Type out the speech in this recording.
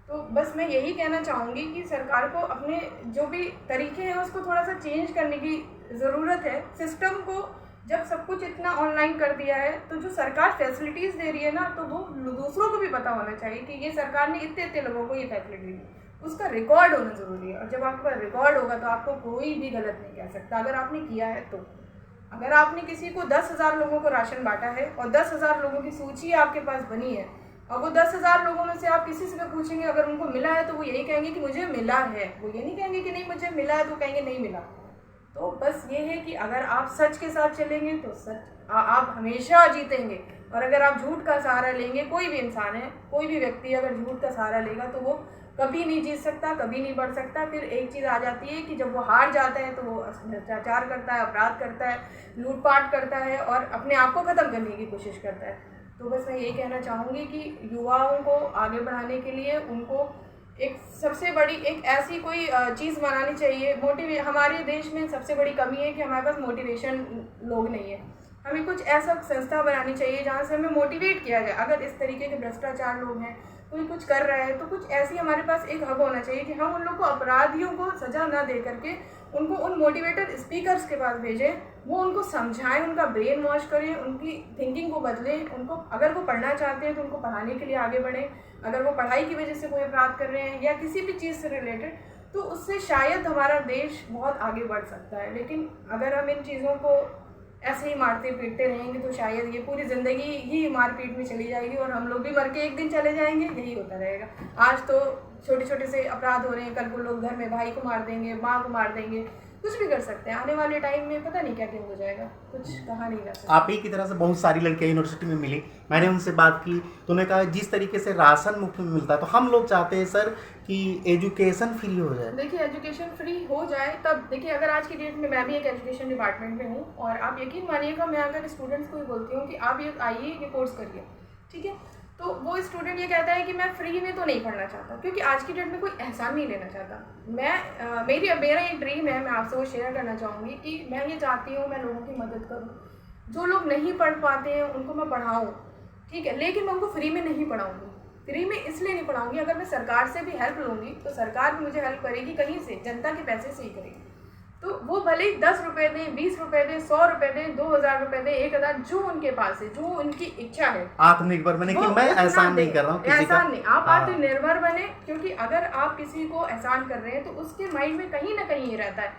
तो बस मैं यही कहना चाहूँगी कि सरकार को अपने जो भी तरीके हैं उसको थोड़ा सा चेंज करने की ज़रूरत है। सिस्टम को जब सब कुछ इतना ऑनलाइन कर दिया है तो जो सरकार फैसिलिटीज़ दे रही है ना, तो वो दूसरों को भी पता होना चाहिए कि ये सरकार ने इतने इतने लोगों को ये फैसिलिटी दी, उसका रिकॉर्ड होना ज़रूरी है। और जब आपके पास रिकॉर्ड होगा तो आपको कोई भी गलत नहीं कह सकता अगर आपने किया है तो। अगर आपने किसी को 10,000 लोगों को राशन बांटा है और 10,000 लोगों की सूची आपके पास बनी है और वो 10,000 लोगों में से आप किसी से भी पूछेंगे, अगर उनको मिला है तो वो यही कहेंगे कि मुझे मिला है, वो ये नहीं कहेंगे कि नहीं मुझे मिला है, तो कहेंगे नहीं मिला। तो बस ये है कि अगर आप सच के साथ चलेंगे तो सच आप हमेशा जीतेंगे, और अगर आप झूठ का सहारा लेंगे, कोई भी इंसान है, कोई भी व्यक्ति अगर झूठ का सहारा लेगा तो वो कभी नहीं जीत सकता, कभी नहीं बढ़ सकता। फिर एक चीज़ आ जाती है कि जब वो हार जाता है तो वो भ्रष्टाचार करता है, अपराध करता है, लूटपाट करता है और अपने आप को ख़त्म करने की कोशिश करता है। तो बस मैं यही कहना चाहूँगी कि युवाओं को आगे बढ़ाने के लिए उनको एक सबसे बड़ी एक ऐसी कोई चीज़ बनानी चाहिए। हमारे देश में सबसे बड़ी कमी है कि हमारे पास मोटिवेशन लोग नहीं है। हमें कुछ ऐसा संस्था बनानी चाहिए जहाँ से हमें मोटिवेट किया जाए। अगर इस तरीके के भ्रष्टाचार लोग हैं, कोई कुछ कर रहा है, तो कुछ ऐसी हमारे पास एक हब होना चाहिए कि हम उन लोग को, अपराधियों को सज़ा ना दे करके उनको उन मोटिवेटर स्पीकर्स के पास भेजें, वो उनको समझाएं, उनका ब्रेन वॉश करें, उनकी थिंकिंग को बदलें। उनको अगर वो पढ़ना चाहते हैं तो उनको पढ़ाने के लिए आगे बढ़ें। अगर वो पढ़ाई की वजह से कोई अपराध कर रहे हैं या किसी भी चीज़ से रिलेटेड, तो उससे शायद हमारा देश बहुत आगे बढ़ सकता है। लेकिन अगर हम इन चीज़ों को ऐसे ही मारते पीटते रहेंगे तो शायद ये पूरी ज़िंदगी ही मारपीट में चली जाएगी और हम लोग भी मर के एक दिन चले जाएंगे। यही होता रहेगा। आज तो छोटे छोटे से अपराध हो रहे हैं, कल को लोग घर में भाई को मार देंगे, माँ को मार देंगे, कुछ भी कर सकते हैं। आने वाले टाइम में पता नहीं क्या क्या हो जाएगा, कुछ कहा नहीं जा सकता। आप ही की तरह से बहुत सारी लड़कियां यूनिवर्सिटी में मिली, मैंने उनसे बात की तो उन्होंने कहा जिस तरीके से राशन मुफ्त में मिलता है, तो हम लोग चाहते हैं सर कि एजुकेशन फ्री हो जाए। देखिए, एजुकेशन फ्री हो जाए तब देखिए, अगर आज की डेट में मैं भी एक एजुकेशन डिपार्टमेंट में हूँ और आप यकीन मानिएगा, मैं अगर स्टूडेंट्स को ही बोलती हूँ कि आप ये आइए, ये कोर्स करिए, ठीक है, तो वो स्टूडेंट ये कहता है कि मैं फ्री में तो नहीं पढ़ना चाहता, क्योंकि आज की डेट में कोई एहसान नहीं लेना चाहता। मेरा एक ड्रीम है, मैं आपसे वो शेयर करना चाहूँगी कि मैं ये चाहती हूँ मैं लोगों की मदद करूँ, जो लोग नहीं पढ़ पाते हैं उनको मैं पढ़ाऊँ, ठीक है, लेकिन मैं उनको फ्री में नहीं पढ़ाऊँगी। फ्री में इसलिए नहीं पढ़ाऊँगी, अगर मैं सरकार से भी हेल्प लूँगी तो सरकार भी मुझे हेल्प करेगी कहीं से, जनता के पैसे से ही करेगी। तो वो भले ही 10 रुपये दें, 20 रुपये दें, 100 रुपये दें, 2,000 रुपये दें, 1,000, जो उनके पास है, जो उनकी इच्छा है। आत्मनिर्भर बने, कि मैं एहसान नहीं कर रहा हूँ किसी का। एहसान नहीं, आप आत्मनिर्भर बने, क्योंकि अगर आप किसी को एहसान कर रहे हैं तो उसके माइंड में कहीं ना कहीं ये रहता है